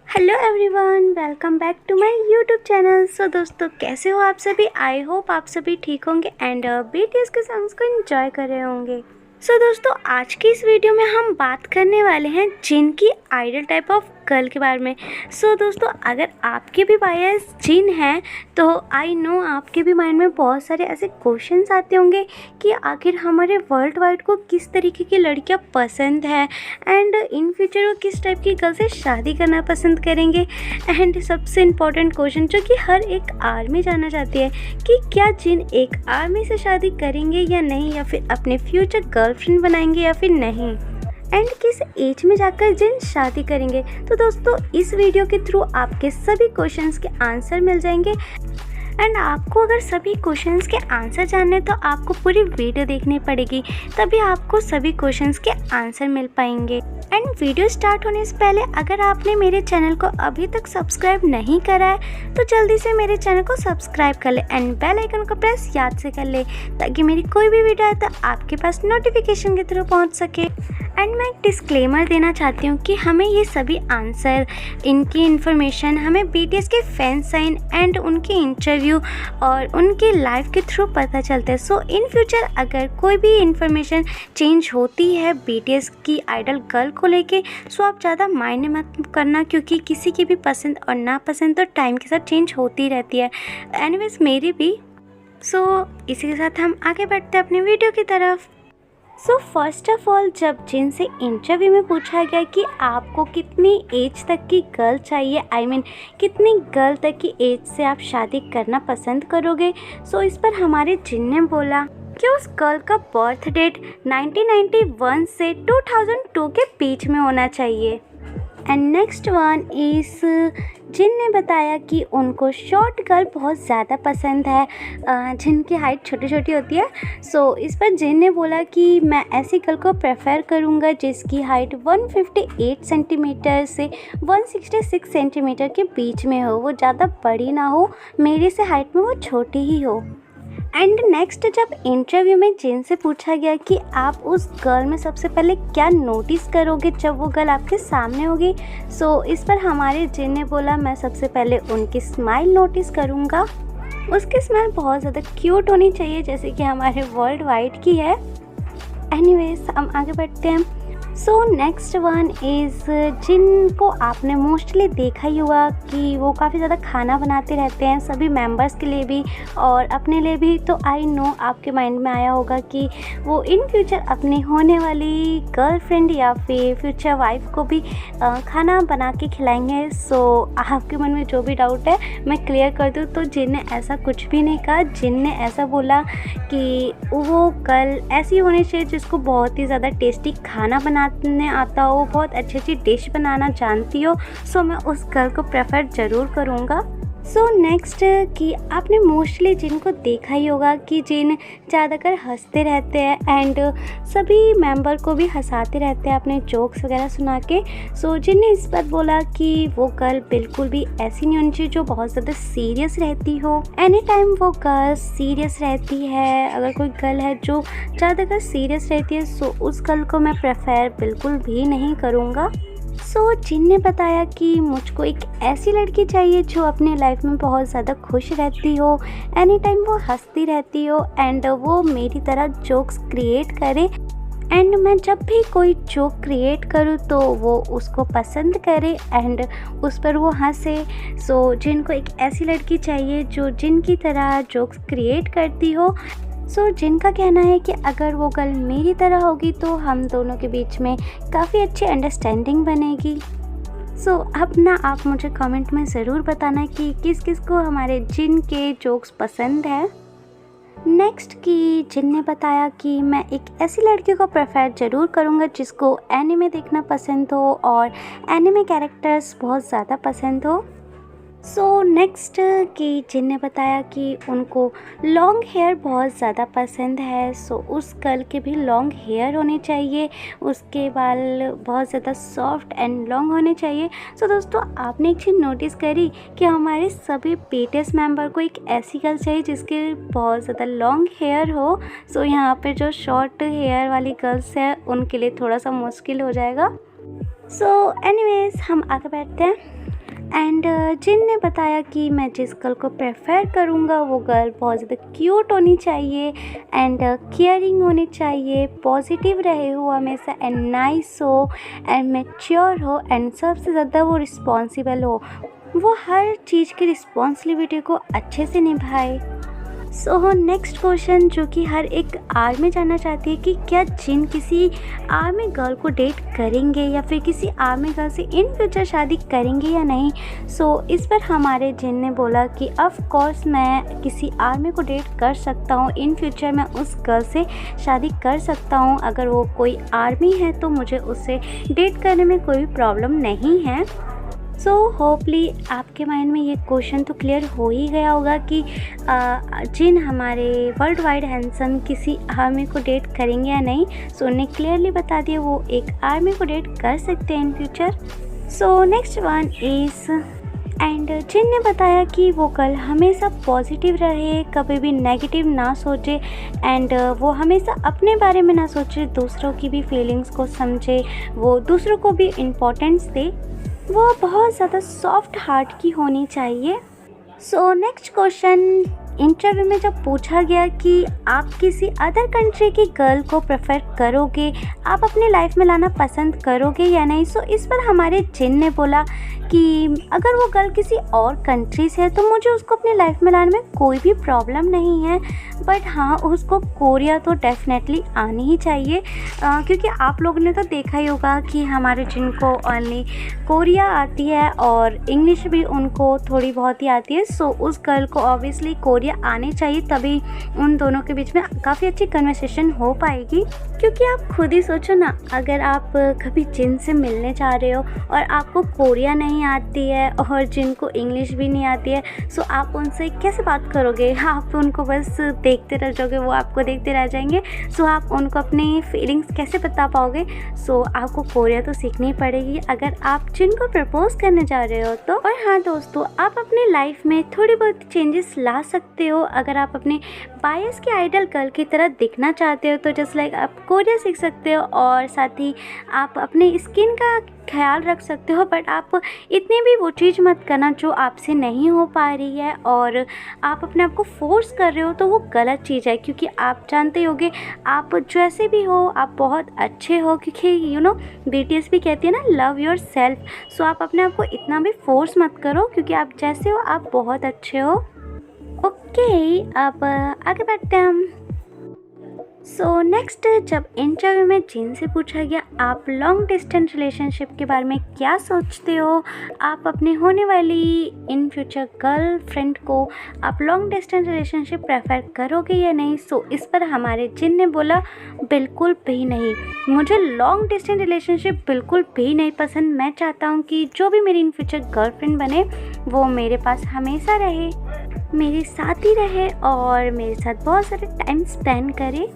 Hello everyone, welcome back to my YouTube channel. So दोस्तों, कैसे हो आप सभी? आई होप आप सभी ठीक होंगे एंड बीटीएस के सॉन्ग्स को एंजॉय कर रहे होंगे। सो दोस्तों, आज की इस वीडियो में हम बात करने वाले हैं जिन की आइडल टाइप ऑफ गर्ल के बारे में। सो दोस्तों, अगर आपके भी बायस जिन हैं तो आई नो आपके भी माइंड में बहुत सारे ऐसे क्वेश्चंस आते होंगे कि आखिर हमारे वर्ल्ड वाइड को किस तरीके की लड़कियां पसंद है एंड इन फ्यूचर वो किस टाइप की गर्ल से शादी करना पसंद करेंगे। एंड सबसे इम्पॉर्टेंट क्वेश्चन जो कि हर एक आर्मी जानना चाहती है कि क्या जिन एक आर्मी से शादी करेंगे या नहीं, या फिर अपने फ्यूचर गर्लफ्रेंड बनाएंगे या फिर नहीं, एंड किस एज में जाकर जिन शादी करेंगे। तो दोस्तों, इस वीडियो के थ्रू आपके सभी क्वेश्चंस के आंसर मिल जाएंगे। एंड आपको अगर सभी क्वेश्चंस के आंसर जानने तो आपको पूरी वीडियो देखनी पड़ेगी, तभी आपको सभी क्वेश्चंस के आंसर मिल पाएंगे। एंड वीडियो स्टार्ट होने से पहले अगर आपने मेरे चैनल को अभी तक सब्सक्राइब नहीं करा है तो जल्दी से मेरे चैनल को सब्सक्राइब कर ले एंड बेल आइकन को प्रेस याद से कर ले, ताकि मेरी कोई भी वीडियो आए तो आपके पास नोटिफिकेशन के थ्रू पहुंच सके। एंड मैं एक डिस्क्लेमर देना चाहती हूँ कि हमें ये सभी आंसर, इनकी इन्फॉर्मेशन हमें बीटीएस के फैन साइन एंड उनके इंटरव्यू और उनकी लाइफ के थ्रू पता चलता है। सो इन फ्यूचर अगर कोई भी इन्फॉर्मेशन चेंज होती है बीटीएस की आइडल गर्ल को लेके, सो आप ज़्यादा मायने मत करना, क्योंकि किसी की भी पसंद और नापसंद तो टाइम के साथ चेंज होती रहती है। एनीवेज मेरी भी। सो इसी के साथ हम आगे बढ़ते हैं अपनी वीडियो की तरफ। सो फर्स्ट ऑफ ऑल, जब जिनसे इंटरव्यू में पूछा गया कि आपको कितनी एज तक की गर्ल चाहिए, आई मीन कितनी गर्ल तक की एज से आप शादी करना पसंद करोगे, सो इस पर हमारे जिन ने बोला कि उस गर्ल का बर्थ डेट 1991 से 2002 के बीच में होना चाहिए। एंड नेक्स्ट वन इस जिन ने बताया कि उनको शॉर्ट गर्ल बहुत ज़्यादा पसंद है, जिनकी हाइट छोटी छोटी होती है। सो इस पर जिन ने बोला कि मैं ऐसी गर्ल को प्रेफर करूँगा जिसकी हाइट 158 सेंटीमीटर से 166 सेंटीमीटर के बीच में हो, वो ज़्यादा बड़ी ना हो, मेरी से हाइट में वो छोटी ही हो। एंड नेक्स्ट, जब इंटरव्यू में जिन से पूछा गया कि आप उस गर्ल में सबसे पहले क्या नोटिस करोगे जब वो गर्ल आपके सामने होगी, सो इस पर हमारे जिन ने बोला मैं सबसे पहले उनकी स्माइल नोटिस करूँगा। उसकी स्माइल बहुत ज़्यादा क्यूट होनी चाहिए, जैसे कि हमारे वर्ल्ड वाइड की है। एनीवेज हम आगे बढ़ते हैं। सो नेक्स्ट वन इज़ जिनको आपने मोस्टली देखा ही होगा कि वो काफ़ी ज़्यादा खाना बनाते रहते हैं, सभी मेंबर्स के लिए भी और अपने लिए भी। तो आई नो आपके माइंड में आया होगा कि वो इन फ्यूचर अपनी होने वाली गर्लफ्रेंड या फिर फ्यूचर वाइफ को भी खाना बना के खिलाएंगे। सो आपके मन में जो भी डाउट है मैं क्लियर कर दूँ, तो जिन ने ऐसा कुछ भी नहीं कहा। जिन ने ऐसा बोला कि वो गर्ल ऐसी होनी चाहिए जिसको बहुत ही ज़्यादा टेस्टी खाना बनाने आता हो, बहुत अच्छी अच्छी डिश बनाना जानती हो, सो मैं उस गर्ल को प्रेफर ज़रूर करूँगा। सो नेक्स्ट कि आपने मोस्टली जिनको देखा ही होगा कि जिन ज़्यादातर हंसते रहते हैं एंड सभी मेंबर को भी हंसाते रहते हैं अपने जोक्स वगैरह सुना के। सो जिन ने इस पर बोला कि वो गर्ल बिल्कुल भी ऐसी नहीं होनी चाहिए जो बहुत ज़्यादा सीरियस रहती हो। एनी टाइम वो गर्ल सीरियस रहती है, अगर कोई गर्ल है जो ज़्यादातर सीरियस रहती है, सो उस गर्ल को मैं प्रेफर बिल्कुल भी नहीं करूँगा। सो जिन ने बताया कि मुझको एक ऐसी लड़की चाहिए जो अपने लाइफ में बहुत ज़्यादा खुश रहती हो, एनी टाइम वो हंसती रहती हो एंड वो मेरी तरह जोक्स क्रिएट करे, एंड मैं जब भी कोई जोक क्रिएट करूँ तो वो उसको पसंद करे एंड उस पर वो हंसे। सो जिनको एक ऐसी लड़की चाहिए जो जिनकी तरह जोक्स क्रिएट करती हो। सो जिनका कहना है कि अगर वो गर्ल मेरी तरह होगी तो हम दोनों के बीच में काफ़ी अच्छी अंडरस्टैंडिंग बनेगी। सो अब ना आप मुझे कमेंट में ज़रूर बताना कि किस किस को हमारे जिन के जोक्स पसंद है। नेक्स्ट की जिन ने बताया कि मैं एक ऐसी लड़की को प्रेफर ज़रूर करूँगा जिसको एनिमे देखना पसंद हो और एनिमे कैरेक्टर्स बहुत ज़्यादा पसंद हो। सो नेक्स्ट कि जिन ने बताया कि उनको लॉन्ग हेयर बहुत ज़्यादा पसंद है। सो उस गर्ल के भी लॉन्ग हेयर होने चाहिए, उसके बाल बहुत ज़्यादा सॉफ्ट एंड लॉन्ग होने चाहिए। सो दोस्तों, आपने एक चीज़ नोटिस करी कि हमारे सभी बीटीएस मेंबर को एक ऐसी गर्ल चाहिए जिसके बहुत ज़्यादा लॉन्ग हेयर हो। सो यहाँ पे जो शॉर्ट हेयर वाली गर्ल्स है उनके लिए थोड़ा सा मुश्किल हो जाएगा। सो एनीवेज हम आगे बैठते हैं। एंड जिन ने बताया कि मैं जिस गर्ल को प्रेफर करूँगा वो गर्ल बहुत ज़्यादा क्यूट होनी चाहिए एंड केयरिंग होनी चाहिए, पॉजिटिव रहे हो हमेशा एंड नाइस हो एंड मैच्योर हो एंड सबसे ज़्यादा वो रिस्पॉन्सिबल हो, वो हर चीज़ की रिस्पॉन्सिबिलिटी को अच्छे से निभाए। सो नेक्स्ट क्वेश्चन जो कि हर एक आर्मी जानना चाहती है कि क्या जिन किसी आर्मी गर्ल को डेट करेंगे या फिर किसी आर्मी गर्ल से इन फ्यूचर शादी करेंगे या नहीं। सो इस पर हमारे जिन ने बोला कि ऑफ कोर्स मैं किसी आर्मी को डेट कर सकता हूँ, इन फ्यूचर मैं उस गर्ल से शादी कर सकता हूँ। अगर वो कोई आर्मी है तो मुझे उससे डेट करने में कोई प्रॉब्लम नहीं है। सो होपली आपके माइंड में ये क्वेश्चन तो क्लियर हो ही गया होगा कि जिन हमारे वर्ल्ड वाइड हैंडसम किसी आर्मी को डेट करेंगे या नहीं। सो उन्हें क्लियरली बता दिया वो एक आर्मी को डेट कर सकते हैं in future. So next one is and जिन ने बताया कि वो गर्ल हमेशा पॉजिटिव रहे, कभी भी नेगेटिव ना सोचे एंड वो हमेशा अपने बारे में ना सोचे, दूसरों की भी फीलिंग्स को समझे, वो दूसरों को भी इम्पोर्टेंस दे, वो बहुत ज़्यादा सॉफ्ट हार्ट की होनी चाहिए। सो नेक्स्ट क्वेश्चन इंटरव्यू में जब पूछा गया कि आप किसी अदर कंट्री की गर्ल को प्रेफर करोगे, आप अपने लाइफ में लाना पसंद करोगे या नहीं। सो इस पर हमारे जिन ने बोला कि अगर वो गर्ल किसी और कंट्री से है तो मुझे उसको अपने लाइफ में लाने में कोई भी प्रॉब्लम नहीं है, बट हाँ उसको कोरिया तो डेफिनेटली आनी ही चाहिए क्योंकि आप लोगों ने तो देखा ही होगा कि हमारे जिनको ओनली कोरिया आती है और इंग्लिश भी उनको थोड़ी बहुत ही आती है। सो उस गर्ल को ऑब्वियसली कोरिया आनी चाहिए, तभी उन दोनों के बीच में काफ़ी अच्छी कन्वर्सेशन हो पाएगी। क्योंकि आप खुद ही सोचो ना, अगर आप कभी जिन से मिलने जा रहे हो और आपको कोरिया नहीं आती है और जिनको इंग्लिश भी नहीं आती है, सो आप उनसे कैसे बात करोगे। आप उनको बस देखते रह जाओगे, वो आपको देखते रह जाएंगे। सो आप उनको अपनी फीलिंग्स कैसे बता पाओगे। सो आपको कोरिया तो सीखनी पड़ेगी अगर आप जिनको प्रपोज करने जा रहे हो तो। और हाँ दोस्तों, आप अपने लाइफ में थोड़ी बहुत चेंजेस ला सकते हो। अगर आप अपने बायस के आइडल गर्ल की तरह दिखना चाहते हो तो जस्ट लाइक आप कोरिया सीख सकते हो और साथ ही आप अपने स्किन का ख्याल रख सकते हो, बट आप इतनी भी वो चीज़ मत करना जो आपसे नहीं हो पा रही है और आप अपने आप को फोर्स कर रहे हो तो वो गलत चीज़ है। क्योंकि आप जानते होगे आप जैसे भी हो आप बहुत अच्छे हो, क्योंकि यू नो BTS भी कहती है ना लव योर सेल्फ। सो आप अपने आप को इतना भी फोर्स मत करो क्योंकि आप जैसे हो आप बहुत अच्छे हो। ओके, अब आगे बढ़ते हैं हम। सो नेक्स्ट, जब इंटरव्यू में जिन से पूछा गया आप लॉन्ग डिस्टेंस रिलेशनशिप के बारे में क्या सोचते हो, आप अपने होने वाली इन फ्यूचर गर्लफ्रेंड को आप लॉन्ग डिस्टेंस रिलेशनशिप प्रेफर करोगे या नहीं। सो इस पर हमारे जिन ने बोला बिल्कुल भी नहीं, मुझे लॉन्ग डिस्टेंस रिलेशनशिप बिल्कुल भी नहीं पसंद। मैं चाहता हूँ कि जो भी मेरी इन फ्यूचर गर्लफ्रेंड बने वो मेरे पास हमेशा रहे, मेरे साथ ही रहे और मेरे साथ बहुत सारे टाइम स्पेंड करे।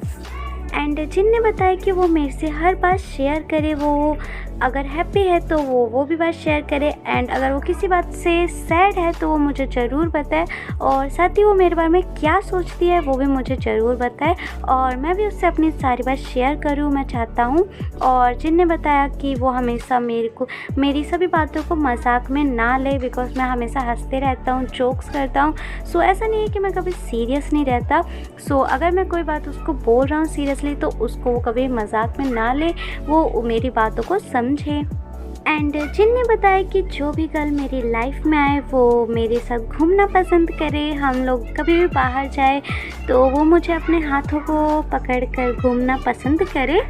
एंड जिन ने बताया कि वो मेरे से हर बात शेयर करे, वो अगर हैप्पी है तो वो भी बात शेयर करे एंड अगर वो किसी बात से सैड है तो वो मुझे ज़रूर बताए और साथ ही वो मेरे बारे में क्या सोचती है वो भी मुझे ज़रूर बताए और मैं भी उससे अपनी सारी बात शेयर करूँ, मैं चाहता हूँ। और जिन ने बताया कि वो हमेशा मेरी सभी बातों को मजाक में ना ले, बिकॉज मैं हमेशा हंसते रहता हूँ, जोक्स करता हूँ। सो ऐसा नहीं है कि मैं कभी सीरियस नहीं रहता। सो अगर मैं कोई बात उसको बोल रहा हूँ सीरियसली तो उसको वो कभी मजाक में ना ले, वो मेरी बातों को समझे। एंड जिन ने बताया कि जो भी गर्ल मेरी लाइफ में आए वो मेरे साथ घूमना पसंद करे, हम लोग कभी भी बाहर जाए तो वो मुझे अपने हाथों को पकड़कर घूमना पसंद करे।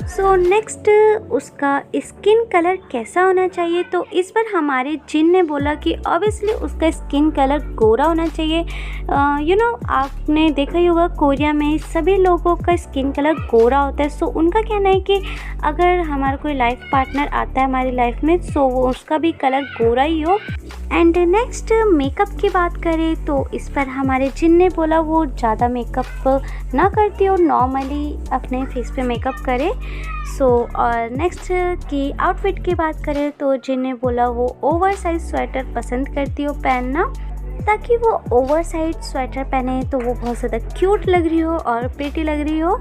सो नेक्स्ट, उसका स्किन कलर कैसा होना चाहिए। तो इस पर हमारे जिन ने बोला कि ऑब्वियसली उसका स्किन कलर गोरा होना चाहिए। यू नो आपने देखा ही होगा कोरिया में सभी लोगों का स्किन कलर गोरा होता है। सो उनका कहना है कि अगर हमारा कोई लाइफ पार्टनर आता है हमारी लाइफ में सो वो उसका भी कलर गोरा ही हो। एंड नेक्स्ट, मेकअप की बात करें तो इस पर हमारे जिन ने बोला वो ज़्यादा मेकअप ना करती हो, नॉर्मली अपने फेस पे मेकअप करे। सो और नेक्स्ट की आउटफिट की बात करें तो जिन ने बोला वो ओवर साइज स्वेटर पसंद करती हो पहनना, ताकि वो ओवर साइज स्वेटर पहने तो वो बहुत ज़्यादा क्यूट लग रही हो और प्रिटी लग रही हो।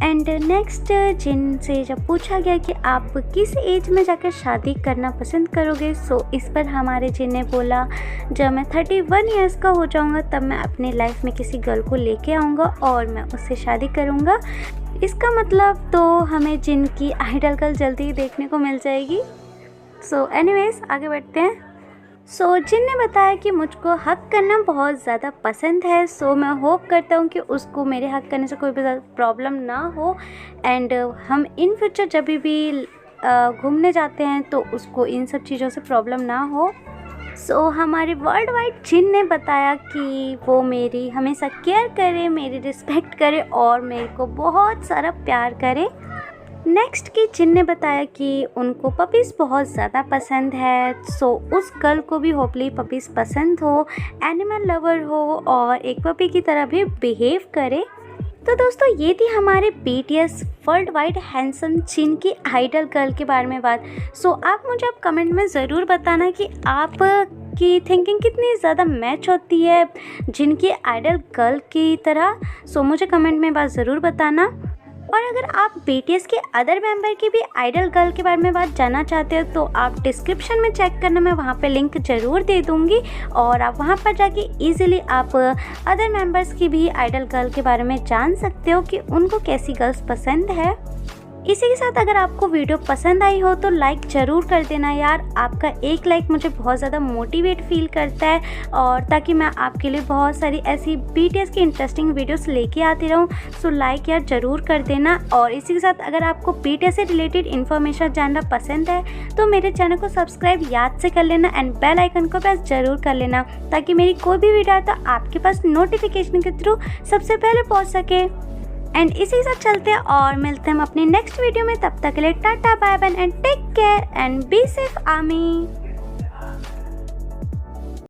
एंड नेक्स्ट जिनसे जब पूछा गया कि आप किस एज में जाकर शादी करना पसंद करोगे, सो इस पर हमारे जिन ने बोला जब मैं 31 ईयर्स का हो जाऊंगा तब मैं अपनी लाइफ में किसी गर्ल को लेके आऊँगा और मैं उससे शादी करूँगा। इसका मतलब तो हमें जिन की आइडल गर्ल जल्दी ही देखने को मिल जाएगी। सो एनीवेज आगे बढ़ते हैं। सो जिन ने बताया कि मुझको हक करना बहुत ज़्यादा पसंद है, सो मैं होप करता हूँ कि उसको मेरे हक करने से कोई भी प्रॉब्लम ना हो एंड हम इन फ्यूचर जब भी घूमने जाते हैं तो उसको इन सब चीज़ों से प्रॉब्लम ना हो। सो हमारे वर्ल्ड वाइड जिन ने बताया कि वो मेरी हमेशा केयर करे, मेरी रिस्पेक्ट करे और मेरे को बहुत सारा प्यार करे। नेक्स्ट की जिन ने बताया कि उनको पपीज़ बहुत ज़्यादा पसंद है, सो उस गर्ल को भी होपली पपीज़ पसंद हो, एनिमल लवर हो और एक पपी की तरह भी बिहेव करे। तो दोस्तों ये थी हमारे BTS वर्ल्ड वाइड हैंडसम जिन की आइडल गर्ल के बारे में बात। सो आप मुझे आप कमेंट में ज़रूर बताना कि आप की थिंकिंग कितनी ज़्यादा मैच होती है जिन की आइडल गर्ल की तरह। सो मुझे कमेंट में बात ज़रूर बताना। और अगर आप BTS के अदर मेंबर की भी आइडल गर्ल के बारे में बात जानना चाहते हो तो आप डिस्क्रिप्शन में चेक करना, मैं वहाँ पे लिंक ज़रूर दे दूँगी और आप वहाँ पर जाके इजीली आप अदर मेंबर्स की भी आइडल गर्ल के बारे में जान सकते हो कि उनको कैसी गर्ल्स पसंद है। इसी के साथ अगर आपको वीडियो पसंद आई हो तो लाइक ज़रूर कर देना यार। आपका एक लाइक मुझे बहुत ज़्यादा मोटिवेट फील करता है और ताकि मैं आपके लिए बहुत सारी ऐसी BTS की इंटरेस्टिंग वीडियोस लेके आती रहूँ। सो लाइक यार ज़रूर कर देना। और इसी के साथ अगर आपको BTS से रिलेटेड इन्फॉर्मेशन जानना पसंद है तो मेरे चैनल को सब्सक्राइब याद से कर लेना एंड बेल आइकन को प्रेस ज़रूर कर लेना ताकि मेरी कोई भी वीडियो आए तो आपके पास नोटिफिकेशन के थ्रू सबसे पहले पहुँच सके। एंड इसी के साथ चलते हैं और मिलते हैं हम अपनी नेक्स्ट वीडियो में। तब तक के लिए tata bye bye and take care and be safe army.